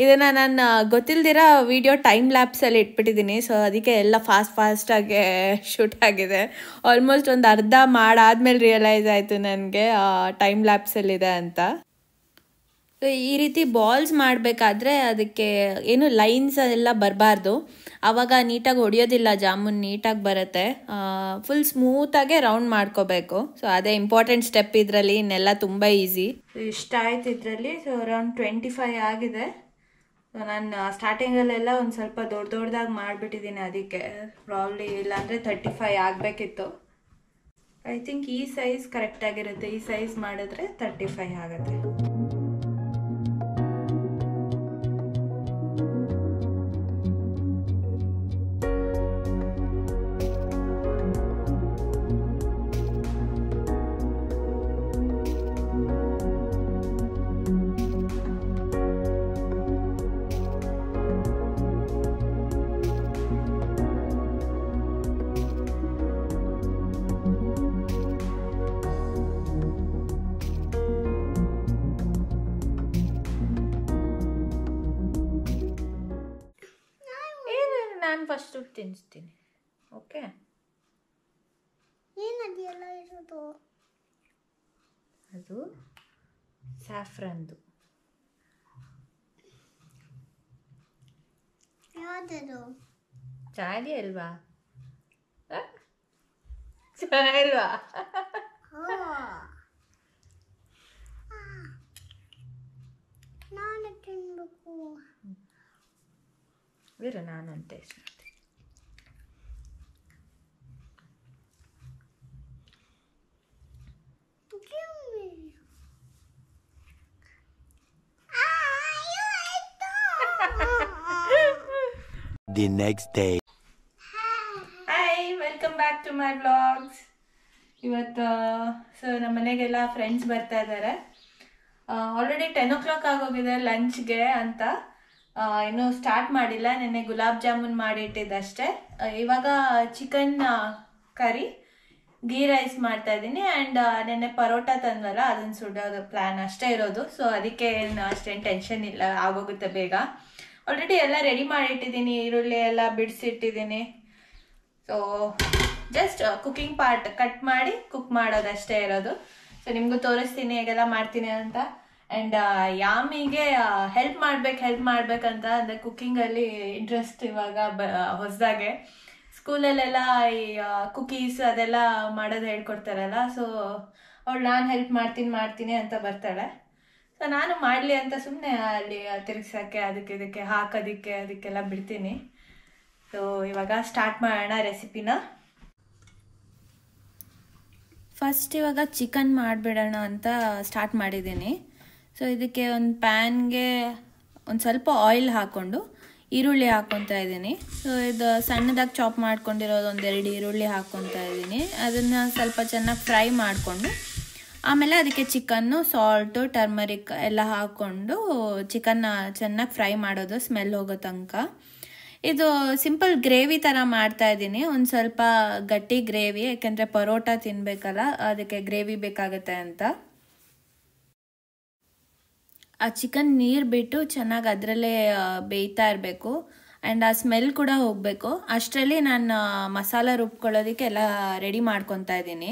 ಇದನ್ನು ನಾನು ಗೊತ್ತಿಲ್ದಿರ ವಿಡಿಯೋ ಟೈಮ್ ಲ್ಯಾಪ್ಸಲ್ಲಿ ಇಟ್ಬಿಟ್ಟಿದ್ದೀನಿ. ಸೊ ಅದಕ್ಕೆ ಎಲ್ಲ ಫಾಸ್ಟಾಗಿ ಶೂಟ್ ಆಗಿದೆ. ಆಲ್ಮೋಸ್ಟ್ ಒಂದು ಅರ್ಧ ಮಾಡಾದ್ಮೇಲೆ ರಿಯಲೈಸ್ ಆಯಿತು ನನಗೆ ಟೈಮ್ ಲ್ಯಾಪ್ಸಲ್ಲಿದೆ ಅಂತ. ಸೊ ಈ ರೀತಿ ಬಾಲ್ಸ್ ಮಾಡಬೇಕಾದ್ರೆ ಅದಕ್ಕೆ ಏನು ಲೈನ್ಸ್ ಎಲ್ಲ ಬರಬಾರ್ದು, ಆವಾಗ ನೀಟಾಗಿ ಹೊಡಿಯೋದಿಲ್ಲ, ಜಾಮೂನ್ ನೀಟಾಗಿ ಬರುತ್ತೆ. ಫುಲ್ ಸ್ಮೂತಾಗೆ ರೌಂಡ್ ಮಾಡ್ಕೋಬೇಕು. ಸೊ ಅದೇ ಇಂಪಾರ್ಟೆಂಟ್ ಸ್ಟೆಪ್ ಇದರಲ್ಲಿ, ಇನ್ನೆಲ್ಲ ತುಂಬ ಈಸಿ. ಇಷ್ಟ ಆಯ್ತು ಇದರಲ್ಲಿ. ಸೊ ಅರೌಂಡ್ 25 ಆಗಿದೆ. ಸೊ ನಾನು ಸ್ಟಾರ್ಟಿಂಗಲ್ಲೆಲ್ಲ ಒಂದು ಸ್ವಲ್ಪ ದೊಡ್ಡದಾಗಿ ಮಾಡಿಬಿಟ್ಟಿದ್ದೀನಿ, ಅದಕ್ಕೆ ಪ್ರಾಬ್ಲಿ ಇಲ್ಲಾಂದರೆ 35 ಆಗಬೇಕಿತ್ತು. ಐ ಥಿಂಕ್ ಈ ಸೈಜ್ ಕರೆಕ್ಟಾಗಿರುತ್ತೆ, ಈ ಸೈಜ್ ಮಾಡಿದ್ರೆ 35 ಆಗುತ್ತೆ. ನಾನು ಫಸ್ಟ್ ತಿನ್ನಿಸ್ತೀನಿ. ಓಕೆ, ಏನದೆಲ್ಲ ಇರೋದು? ಅದು ಸ್ಯಾಫ್ರನ್ದು. ಯಾವ್ದದು? ಚೆನ್ನಾಗಿ ಅಲ್ವಾ? ಚೆನ್ನಾಗಿಲ್ವಾ? ನಾನು ತಿನ್ಬೇಕು. ಇರು, ನಾನೊಂದು ಟೇಸ್ಟ್ ಮಾಡ್ತೀನಿ. The next day. Hi, welcome back to my vlogs. ಇವತ್ತು ನಮ್ಮ ಮನೆಗೆಲ್ಲ ಫ್ರೆಂಡ್ಸ್ ಬರ್ತಾ ಇದ್ದಾರೆ. ಆಲ್ರೆಡಿ 10 o'clock ಆಗೋಗಿದೆ ಲಂಚ್ಗೆ ಅಂತ. ಇನ್ನೂ ಸ್ಟಾರ್ಟ್ ಮಾಡಿಲ್ಲ. ನೆನ್ನೆ ಗುಲಾಬ್ ಜಾಮೂನ್ ಮಾಡಿಟ್ಟಿದ್ದಷ್ಟೇ. ಇವಾಗ ಚಿಕನ್ ಕರಿ, ಗೀ ರೈಸ್ ಮಾಡ್ತಾ ಇದ್ದೀನಿ. ಆ್ಯಂಡ್ ನೆನ್ನೆ ಪರೋಟ ತಂದ್ವಲ್ಲ, ಅದನ್ನು ಸುಡೋದು ಪ್ಲ್ಯಾನ್ ಅಷ್ಟೇ ಇರೋದು. ಸೊ ಅದಕ್ಕೆ ಅಷ್ಟೇನು ಟೆನ್ಷನ್ ಇಲ್ಲ, ಆಗೋಗುತ್ತೆ ಬೇಗ. ಆಲ್ರೆಡಿ ಎಲ್ಲ ರೆಡಿ ಮಾಡಿಟ್ಟಿದ್ದೀನಿ, ಈರುಳ್ಳಿ ಎಲ್ಲ ಬಿಡಿಸಿಟ್ಟಿದ್ದೀನಿ. So just cooking part cut ಮಾಡಿ ಕುಕ್ ಮಾಡೋದಷ್ಟೇ ಇರೋದು. ಸೊ ನಿಮಗೂ ತೋರಿಸ್ತೀನಿ ಹೇಗೆಲ್ಲ ಮಾಡ್ತೀನಿ ಅಂತ. ಆ್ಯಂಡ್ ಯಾಮಿಗೆ ಹೆಲ್ಪ್ ಮಾಡ್ಬೇಕಂತ ಅಂದರೆ ಕುಕ್ಕಿಂಗಲ್ಲಿ ಇಂಟ್ರೆಸ್ಟ್ ಇವಾಗ ಹೊಸದಾಗೆ. ಸ್ಕೂಲಲ್ಲೆಲ್ಲ ಈ ಕುಕೀಸ್ ಅದೆಲ್ಲ ಮಾಡೋದು ಹೇಳ್ಕೊಡ್ತಾರಲ್ಲ. ಸೊ ಅವಳು ನಾನು ಹೆಲ್ಪ್ ಮಾಡ್ತೀನಿ ಅಂತ ಬರ್ತಾಳೆ. ಸೊ ನಾನು ಮಾಡಲಿ ಅಂತ ಸುಮ್ಮನೆ ಅಲ್ಲಿ ತಿರುಗ್ಸೋಕ್ಕೆ ಅದಕ್ಕೆ ಹಾಕೋದಕ್ಕೆ ಅದಕ್ಕೆಲ್ಲ ಬಿಡ್ತೀನಿ. ಸೊ ಇವಾಗ ಸ್ಟಾರ್ಟ್ ಮಾಡೋಣ ರೆಸಿಪಿನ. ಫಸ್ಟ್ ಇವಾಗ ಚಿಕನ್ ಮಾಡಿಬಿಡೋಣ ಅಂತ ಸ್ಟಾರ್ಟ್ ಮಾಡಿದ್ದೀನಿ. ಸೊ ಇದಕ್ಕೆ ಒಂದು ಪ್ಯಾನ್ಗೆ ಒಂದು ಸ್ವಲ್ಪ ಆಯಿಲ್ ಹಾಕ್ಕೊಂಡು ಈರುಳ್ಳಿ ಹಾಕ್ಕೊತಾ ಇದ್ದೀನಿ. ಸೊ ಇದು ಸಣ್ಣದಾಗಿ ಚಾಪ್ ಮಾಡ್ಕೊಂಡಿರೋದು 1-2 ಈರುಳ್ಳಿ ಹಾಕ್ಕೊತಾ ಇದ್ದೀನಿ. ಅದನ್ನು ಸ್ವಲ್ಪ ಚೆನ್ನಾಗಿ ಫ್ರೈ ಮಾಡಿಕೊಂಡು ಆಮೇಲೆ ಅದಕ್ಕೆ ಚಿಕನ್ನು, ಸಾಲ್ಟು, ಟರ್ಮರಿಕ್ ಎಲ್ಲ ಹಾಕ್ಕೊಂಡು ಚಿಕನ್ನ ಚೆನ್ನಾಗಿ ಫ್ರೈ ಮಾಡೋದು, ಸ್ಮೆಲ್ ಹೋಗೋ ತನಕ. ಇದು ಸಿಂಪಲ್ ಗ್ರೇವಿ ಥರ ಮಾಡ್ತಾ ಇದ್ದೀನಿ, ಒಂದು ಸ್ವಲ್ಪ ಗಟ್ಟಿ ಗ್ರೇವಿ, ಯಾಕೆಂದರೆ ಪರೋಟ ತಿನ್ನಬೇಕಲ್ಲ, ಅದಕ್ಕೆ ಗ್ರೇವಿ ಬೇಕಾಗುತ್ತೆ ಅಂತ. ಆ ಚಿಕನ್ ನೀರು ಬಿಟ್ಟು ಚೆನ್ನಾಗಿ ಅದರಲ್ಲೇ ಬೇಯ್ತಾ ಇರಬೇಕು. ಆ್ಯಂಡ್ ಆ ಸ್ಮೆಲ್ ಕೂಡ ಹೋಗಬೇಕು. ಅಷ್ಟರಲ್ಲಿ ನಾನು ಮಸಾಲ ರುಬ್ಕೊಳ್ಳೋದಕ್ಕೆ ಎಲ್ಲ ರೆಡಿ ಮಾಡ್ಕೊತಾ ಇದ್ದೀನಿ.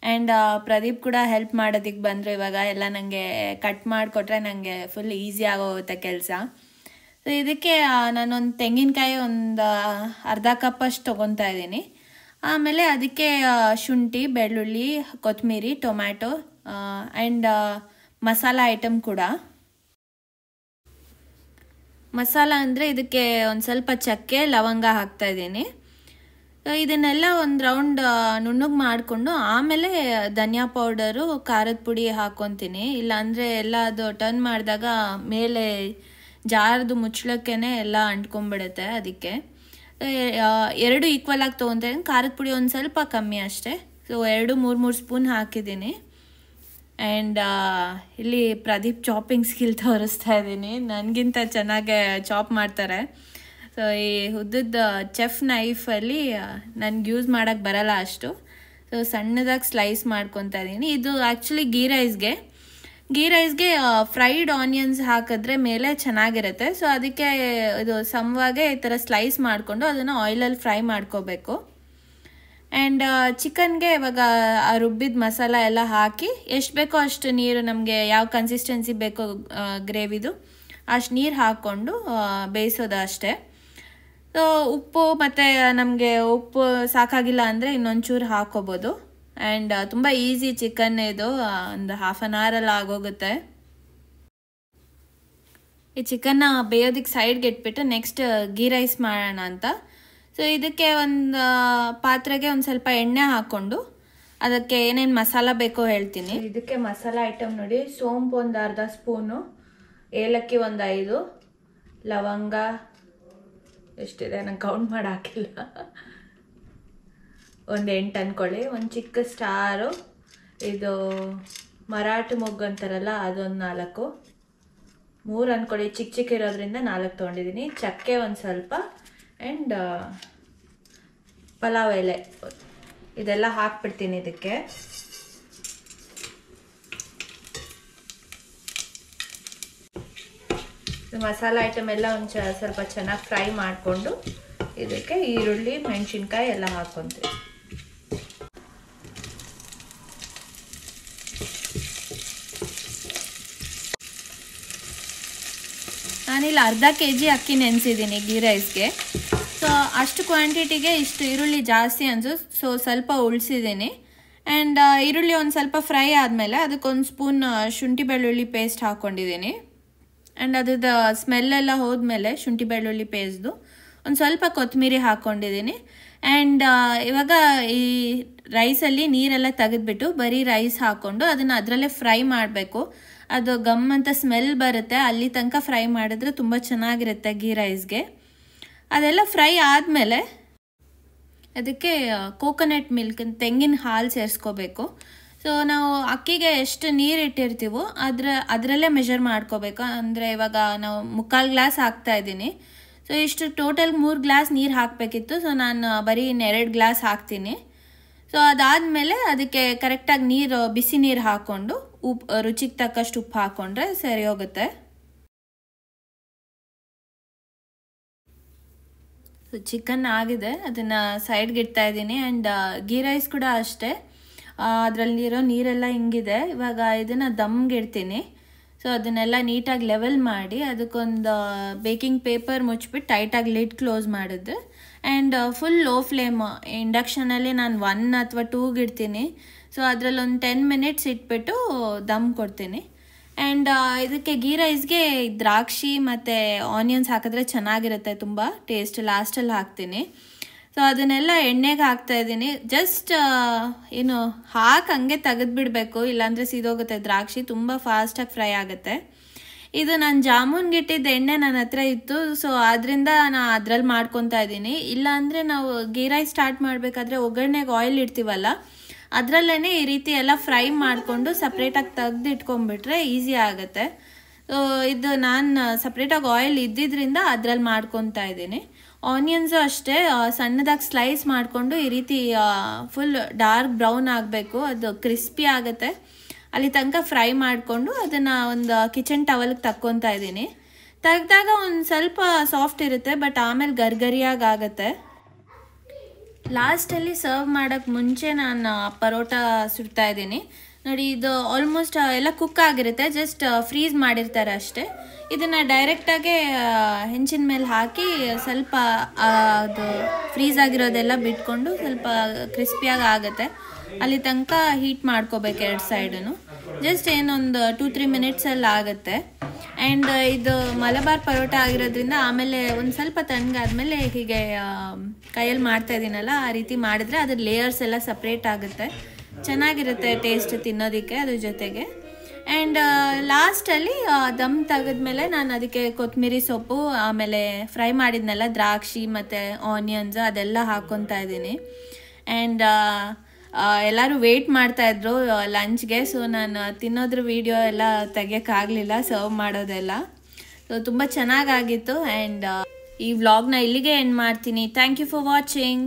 ಆ್ಯಂಡ್ ಪ್ರದೀಪ್ ಕೂಡ ಹೆಲ್ಪ್ ಮಾಡೋದಕ್ಕೆ ಬಂದರು. ಇವಾಗ ಎಲ್ಲ ನನಗೆ ಕಟ್ ಮಾಡಿಕೊಟ್ರೆ ನನಗೆ ಫುಲ್ ಈಸಿ ಆಗೋಗುತ್ತೆ ಕೆಲಸ. ಸೊ ಇದಕ್ಕೆ ನಾನೊಂದು ತೆಂಗಿನಕಾಯಿ ಒಂದು ಅರ್ಧ ಕಪ್ಪಷ್ಟು ತೊಗೊತಾ ಇದ್ದೀನಿ. ಆಮೇಲೆ ಅದಕ್ಕೆ ಶುಂಠಿ, ಬೆಳ್ಳುಳ್ಳಿ, ಕೊತ್ತಂಬರಿ, ಟೊಮ್ಯಾಟೊ ಆ್ಯಂಡ್ ಮಸಾಲ ಐಟಮ್ ಕೂಡ. ಮಸಾಲ ಅಂದರೆ ಇದಕ್ಕೆ ಒಂದು ಸ್ವಲ್ಪ ಚಕ್ಕೆ, ಲವಂಗ ಹಾಕ್ತಾಯಿದ್ದೀನಿ. ಇದನ್ನೆಲ್ಲ ಒಂದು ರೌಂಡ್ ನುಣ್ಣಗೆ ಮಾಡಿಕೊಂಡು ಆಮೇಲೆ ಧನಿಯಾ ಪೌಡರು, ಖಾರದ ಪುಡಿ ಹಾಕ್ಕೊತೀನಿ. ಇಲ್ಲಾಂದರೆ ಎಲ್ಲ ಅದು ಟರ್ನ್ ಮಾಡಿದಾಗ ಮೇಲೆ ಜಾರದು ಮುಚ್ಚಳಕ್ಕೇ ಎಲ್ಲ ಅಂಟ್ಕೊಂಡ್ಬಿಡುತ್ತೆ. ಅದಕ್ಕೆ 2 ಈಕ್ವಲ್ ಆಗಿ ತೊಗೊತಾ ಇದ್ದೀನಿ. ಖಾರದ ಪುಡಿ ಒಂದು ಸ್ವಲ್ಪ ಕಮ್ಮಿ ಅಷ್ಟೇ. ಸೊ 2-3 ಸ್ಪೂನ್ ಹಾಕಿದ್ದೀನಿ. ಆ್ಯಂಡ್ ಇಲ್ಲಿ ಪ್ರದೀಪ್ ಚಾಪಿಂಗ್ ಸ್ಕಿಲ್ ತೋರಿಸ್ತಾ ಇದ್ದೀನಿ. ನನಗಿಂತ ಚೆನ್ನಾಗೆ ಚಾಪ್ ಮಾಡ್ತಾರೆ. ಸೊ ಈ ಉದ್ದದ ಚೆಫ್ ನೈಫಲ್ಲಿ ನನಗೆ ಯೂಸ್ ಮಾಡೋಕ್ಕೆ ಬರಲ್ಲ ಅಷ್ಟು. ಸೊ ಸಣ್ಣದಾಗಿ ಸ್ಲೈಸ್ ಮಾಡ್ಕೊತಾ ಇದ್ದೀನಿ. ಇದು ಆ್ಯಕ್ಚುಲಿ ಗೀ ರೈಸ್ಗೆ ಫ್ರೈಡ್ ಆನಿಯನ್ಸ್ ಹಾಕಿದ್ರೆ ಮೇಲೆ ಚೆನ್ನಾಗಿರುತ್ತೆ. ಸೊ ಅದಕ್ಕೆ ಇದು ಸಮವಾಗೆ ಈ ಥರ ಸ್ಲೈಸ್ ಮಾಡಿಕೊಂಡು ಅದನ್ನು ಆಯಿಲಲ್ಲಿ ಫ್ರೈ ಮಾಡ್ಕೋಬೇಕು. ಆ್ಯಂಡ್ ಚಿಕನ್ಗೆ ಇವಾಗ ಆ ರುಬ್ಬಿದ ಮಸಾಲ ಎಲ್ಲ ಹಾಕಿ ಎಷ್ಟು ಬೇಕೋ ಅಷ್ಟು ನೀರು, ನಮಗೆ ಯಾವ ಕನ್ಸಿಸ್ಟೆನ್ಸಿ ಬೇಕೋ ಗ್ರೇವಿದು ಅಷ್ಟು ನೀರು ಹಾಕ್ಕೊಂಡು ಬೇಯಿಸೋದು ಅಷ್ಟೇ. ಸೊ ಉಪ್ಪು ಮತ್ತು ನಮಗೆ ಉಪ್ಪು ಸಾಕಾಗಿಲ್ಲ ಅಂದರೆ ಇನ್ನೊಂಚೂರು ಹಾಕ್ಕೋಬೋದು. ಆ್ಯಂಡ್ ತುಂಬ ಈಸಿ ಚಿಕನ್ ಇದು, ಒಂದು 1/2 ಅವರಲ್ಲಿ ಆಗೋಗುತ್ತೆ. ಈ ಚಿಕನ್ನ ಬೇಯೋದಕ್ಕೆ ಸೈಡ್ಗೆ ಇಟ್ಬಿಟ್ಟು ನೆಕ್ಸ್ಟ್ ಗೀ ರೈಸ್ ಮಾಡೋಣ ಅಂತ. ಸೊ ಇದಕ್ಕೆ ಒಂದು ಪಾತ್ರೆಗೆ ಒಂದು ಸ್ವಲ್ಪ ಎಣ್ಣೆ ಹಾಕ್ಕೊಂಡು ಅದಕ್ಕೆ ಏನೇನು ಮಸಾಲ ಬೇಕೋ ಹೇಳ್ತೀನಿ. ಇದಕ್ಕೆ ಮಸಾಲ ಐಟಮ್ ನೋಡಿ, ಸೋಂಪು ಒಂದು ಅರ್ಧ ಸ್ಪೂನು, ಏಲಕ್ಕಿ ಒಂದು 5, ಲವಂಗ ಎಷ್ಟಿದೆ ನಂಗೆ ಕೌಂಟ್ ಮಾಡಿ ಹಾಕಿಲ್ಲ, ಒಂದು 8 ಅಂದ್ಕೊಳ್ಳಿ. ಒಂದು ಚಿಕ್ಕ ಸ್ಟಾರು, ಇದು ಮರಾಠಿ ಮೊಗ್ಗು ಅಂತಾರಲ್ಲ ಅದೊಂದು 4, 3 ಅಂದ್ಕೊಳ್ಳಿ. ಚಿಕ್ಕ ಇರೋದ್ರಿಂದ 4 ತೊಗೊಂಡಿದ್ದೀನಿ. ಚಕ್ಕೆ ಒಂದು ಸ್ವಲ್ಪ ಆ್ಯಂಡ್ ಪಲಾವ್ ಎಲೆ ಇದೆಲ್ಲ ಹಾಕ್ಬಿಡ್ತೀನಿ ಇದಕ್ಕೆ. ಮಸಾಲ ಐಟಮ್ ಎಲ್ಲ ಒಂದು ಸ್ವಲ್ಪ ಚೆನ್ನಾಗಿ ಫ್ರೈ ಮಾಡಿಕೊಂಡು ಇದಕ್ಕೆ ಈರುಳ್ಳಿ ಮೆಣಸಿನ್ಕಾಯಿ ಎಲ್ಲ ಹಾಕ್ಕೊಂತೀವಿ. ನಾನಿಲ್ಲಿ ಅರ್ಧ kg ಅಕ್ಕಿ ನೆನೆಸಿದ್ದೀನಿ ಗೀ ರೈಸ್ಗೆ. ಸೊ ಅಷ್ಟು ಕ್ವಾಂಟಿಟಿಗೆ ಇಷ್ಟು ಈರುಳ್ಳಿ ಜಾಸ್ತಿ ಅನ್ಸು, ಸೊ ಸ್ವಲ್ಪ ಉಳಿಸಿದ್ದೀನಿ. ಆ್ಯಂಡ್ ಈರುಳ್ಳಿ ಒಂದು ಸ್ವಲ್ಪ ಫ್ರೈ ಆದಮೇಲೆ ಅದಕ್ಕೊಂದು ಸ್ಪೂನ್ ಶುಂಠಿ ಬೆಳ್ಳುಳ್ಳಿ ಪೇಸ್ಟ್ ಹಾಕ್ಕೊಂಡಿದ್ದೀನಿ. ಆ್ಯಂಡ್ ಅದ್ರದ್ದು ಸ್ಮೆಲ್ಲೆಲ್ಲ ಹೋದ್ಮೇಲೆ ಶುಂಠಿ ಬೆಳ್ಳುಳ್ಳಿ ಪೇಸ್ಟ್ದು ಒಂದು ಸ್ವಲ್ಪ ಕೊತ್ತಂಬರಿ ಹಾಕ್ಕೊಂಡಿದ್ದೀನಿ. ಆ್ಯಂಡ್ ಇವಾಗ ಈ ರೈಸಲ್ಲಿ ನೀರೆಲ್ಲ ತೆಗೆದ್ಬಿಟ್ಟು ಬರೀ ರೈಸ್ ಹಾಕ್ಕೊಂಡು ಅದನ್ನು ಅದರಲ್ಲೇ ಫ್ರೈ ಮಾಡಬೇಕು. ಅದು ಗಮ್ ಅಂತ ಸ್ಮೆಲ್ ಬರುತ್ತೆ, ಅಲ್ಲಿ ತನಕ ಫ್ರೈ ಮಾಡಿದ್ರೆ ತುಂಬ ಚೆನ್ನಾಗಿರುತ್ತೆ ಗೀ ರೈಸ್ಗೆ. ಅದೆಲ್ಲ ಫ್ರೈ ಆದಮೇಲೆ ಅದಕ್ಕೆ ಕೋಕೋನಟ್ ಮಿಲ್ಕ್, ತೆಂಗಿನ ಹಾಲು ಸೇರಿಸ್ಕೋಬೇಕು. ಸೊ ನಾವು ಅಕ್ಕಿಗೆ ಎಷ್ಟು ನೀರು ಇಟ್ಟಿರ್ತೀವೋ ಅದರಲ್ಲೇ ಮೆಷರ್ ಮಾಡ್ಕೋಬೇಕು. ಅಂದರೆ ಇವಾಗ ನಾವು 3/4 ಗ್ಲಾಸ್ ಹಾಕ್ತಾಯಿದ್ದೀನಿ. ಸೊ ಇಷ್ಟು ಟೋಟಲ್ 3 ಗ್ಲಾಸ್ ನೀರು ಹಾಕಬೇಕಿತ್ತು. ಸೊ ನಾನು ಬರೀ 2 ಗ್ಲಾಸ್ ಹಾಕ್ತೀನಿ. ಸೊ ಅದಾದಮೇಲೆ ಅದಕ್ಕೆ ಕರೆಕ್ಟಾಗಿ ನೀರು, ಬಿಸಿ ನೀರು ಹಾಕ್ಕೊಂಡು ರುಚಿಗೆ ತಕ್ಕಷ್ಟು ಉಪ್ಪು ಹಾಕ್ಕೊಂಡ್ರೆ ಸರಿ ಹೋಗುತ್ತೆ. ಸೊ ಚಿಕನ್ ಆಗಿದೆ, ಅದನ್ನು ಸೈಡ್ಗೆ ಇಡ್ತಾ ಇದ್ದೀನಿ. ಆ್ಯಂಡ್ ಗೀ ರೈಸ್ ಕೂಡ ಅಷ್ಟೇ, ಅದರಲ್ಲಿರೋ ನೀರೆಲ್ಲ ಹಿಂಗಿದೆ. ಇವಾಗ ಇದನ್ನು ದಮ್ಗೆ ಇಡ್ತೀನಿ. ಸೊ ಅದನ್ನೆಲ್ಲ ನೀಟಾಗಿ ಲೆವೆಲ್ ಮಾಡಿ ಅದಕ್ಕೊಂದು ಬೇಕಿಂಗ್ ಪೇಪರ್ ಮುಚ್ಚಿಬಿಟ್ಟು ಟೈಟಾಗಿ ಲಿಡ್ ಕ್ಲೋಸ್ ಮಾಡಿದ್ರೆ. ಆ್ಯಂಡ್ ಫುಲ್ ಲೋ ಫ್ಲೇಮ್ ಇಂಡಕ್ಷನಲ್ಲಿ ನಾನು 1 ಅಥವಾ 2ಗೆ ಇಡ್ತೀನಿ. ಸೊ ಅದರಲ್ಲೊಂದು 10 ಮಿನಿಟ್ಸ್ ಇಟ್ಬಿಟ್ಟು ದಮ್ ಕೊಡ್ತೀನಿ. ಆ್ಯಂಡ್ ಇದಕ್ಕೆ ಗೀ ರೈಸ್ಗೆ ದ್ರಾಕ್ಷಿ ಮತ್ತು ಆನಿಯನ್ಸ್ ಹಾಕಿದ್ರೆ ಚೆನ್ನಾಗಿರುತ್ತೆ, ತುಂಬ ಟೇಸ್ಟ್. ಲಾಸ್ಟಲ್ಲಿ ಹಾಕ್ತೀನಿ. ಸೊ ಅದನ್ನೆಲ್ಲ ಎಣ್ಣೆಗೆ ಹಾಕ್ತಾಯಿದ್ದೀನಿ. ಜಸ್ಟ್ ಏನು ಹಂಗೆ ತೆಗೆದುಬಿಡಬೇಕು, ಇಲ್ಲಾಂದರೆ ಸೀದೋಗುತ್ತೆ. ದ್ರಾಕ್ಷಿ ತುಂಬ ಫಾಸ್ಟಾಗಿ ಫ್ರೈ ಆಗುತ್ತೆ. ಇದು ನಾನು ಜಾಮೂನ್ಗೆ ಇಟ್ಟಿದ್ದ ಎಣ್ಣೆ ನನ್ನ ಹತ್ರ ಇತ್ತು. ಸೊ ಅದರಿಂದ ನಾನು ಅದ್ರಲ್ಲಿ ಮಾಡ್ಕೊತಾ ಇದ್ದೀನಿ. ಇಲ್ಲಾಂದರೆ ನಾವು ಗೀ ರೈಸ್ ಸ್ಟಾರ್ಟ್ ಮಾಡಬೇಕಾದ್ರೆ ಒಗ್ಗರಣೆಗೆ ಆಯಿಲ್ ಇಡ್ತೀವಲ್ಲ, ಅದರಲ್ಲೇ ಈ ರೀತಿ ಎಲ್ಲ ಫ್ರೈ ಮಾಡಿಕೊಂಡು ಸಪ್ರೇಟಾಗಿ ತೆಗ್ದು ಇಟ್ಕೊಂಡ್ಬಿಟ್ರೆ ಈಸಿ ಆಗುತ್ತೆ. ಸೊ ಇದು ನಾನು ಸಪ್ರೇಟಾಗಿ ಆಯಿಲ್ ಇದ್ದಿದ್ದರಿಂದ ಅದರಲ್ಲಿ ಮಾಡ್ಕೊತಾ ಇದ್ದೀನಿ. ಆನಿಯನ್ಸು ಅಷ್ಟೇ ಸಣ್ಣದಾಗಿ ಸ್ಲೈಸ್ ಮಾಡಿಕೊಂಡು ಈ ರೀತಿ ಫುಲ್ ಡಾರ್ಕ್ ಬ್ರೌನ್ ಆಗಬೇಕು, ಅದು ಕ್ರಿಸ್ಪಿ ಆಗುತ್ತೆ, ಅಲ್ಲಿ ತನಕ ಫ್ರೈ ಮಾಡಿಕೊಂಡು ಅದನ್ನು ಒಂದು ಕಿಚನ್ ಟವಲ್ಗೆ ತಕ್ಕೊತಾ ಇದ್ದೀನಿ. ತೆಗ್ದಾಗ ಒಂದು ಸ್ವಲ್ಪ ಸಾಫ್ಟ್ ಇರುತ್ತೆ, ಬಟ್ ಆಮೇಲೆ ಗರ್ಗರಿಯಾಗಿ ಆಗುತ್ತೆ. ಲಾಸ್ಟಲ್ಲಿ ಸರ್ವ್ ಮಾಡೋಕ್ಕೆ ಮುಂಚೆ ನಾನು ಪರೋಟ ಸುಡ್ತಾ ಇದ್ದೀನಿ. ನೋಡಿ, ಇದು ಆಲ್ಮೋಸ್ಟ್ ಎಲ್ಲ ಕುಕ್ ಆಗಿರುತ್ತೆ, ಜಸ್ಟ್ ಫ್ರೀಸ್ ಮಾಡಿರ್ತಾರೆ ಅಷ್ಟೇ. ಇದನ್ನು ಡೈರೆಕ್ಟಾಗೆ ಹೆಂಚಿನ ಮೇಲೆ ಹಾಕಿ ಸ್ವಲ್ಪ ಅದು ಫ್ರೀಸ್ ಆಗಿರೋದೆಲ್ಲ ಬಿಟ್ಕೊಂಡು ಸ್ವಲ್ಪ ಕ್ರಿಸ್ಪಿಯಾಗಿ ಆಗುತ್ತೆ, ಅಲ್ಲಿ ತನಕ ಹೀಟ್ ಮಾಡ್ಕೋಬೇಕು 2 ಸೈಡನ್ನು. ಜಸ್ಟ್ ಏನೊಂದು 2-3 ಮಿನಿಟ್ಸಲ್ಲಿ ಆಗುತ್ತೆ. ಆ್ಯಂಡ್ ಇದು ಮಲಬಾರ್ ಪರೋಟ ಆಗಿರೋದ್ರಿಂದ ಆಮೇಲೆ ಒಂದು ಸ್ವಲ್ಪ ತಣ್ಣಗಾದ್ಮೇಲೆ ಹೀಗೆ ಕೈಯಲ್ಲಿ ಮಾಡ್ತಾಯಿದ್ದೀನಲ್ಲ, ಆ ರೀತಿ ಮಾಡಿದ್ರೆ ಅದ್ರ ಲೇಯರ್ಸ್ ಎಲ್ಲ ಸಪ್ರೇಟ್ ಆಗುತ್ತೆ, ಚೆನ್ನಾಗಿರುತ್ತೆ ಟೇಸ್ಟ್ ತಿನ್ನೋದಕ್ಕೆ ಅದ್ರ ಜೊತೆಗೆ. ಆ್ಯಂಡ್ ಲಾಸ್ಟಲ್ಲಿ ದಮ್ ತೆಗೆದ್ಮೇಲೆ ನಾನು ಅದಕ್ಕೆ ಕೊತ್ತಂಬರಿ ಸೊಪ್ಪು, ಆಮೇಲೆ ಫ್ರೈ ಮಾಡಿದ್ನೆಲ್ಲ ದ್ರಾಕ್ಷಿ ಮತ್ತು ಆನಿಯನ್ಸ್ ಅದೆಲ್ಲ ಹಾಕ್ಕೊತಾ ಇದ್ದೀನಿ. ಆ್ಯಂಡ್ ಎಲ್ಲರೂ ವೆಯ್ಟ್ ಮಾಡ್ತಾಯಿದ್ರು ಲಂಚ್ಗೆ. ಸೊ ನಾನು ತಿನ್ನೋದ್ರ ವಿಡಿಯೋ ಎಲ್ಲ ತೆಗಿಯೋಕ್ಕಾಗಲಿಲ್ಲ, ಸರ್ವ್ ಮಾಡೋದೆಲ್ಲ. ಸೊ ತುಂಬ ಚೆನ್ನಾಗಾಗಿತ್ತು. ಆ್ಯಂಡ್ ಈ ವ್ಲಾಗ್ನ ಇಲ್ಲಿಗೆ ಎಂಡ್ ಮಾಡ್ತೀನಿ. Thank you for watching.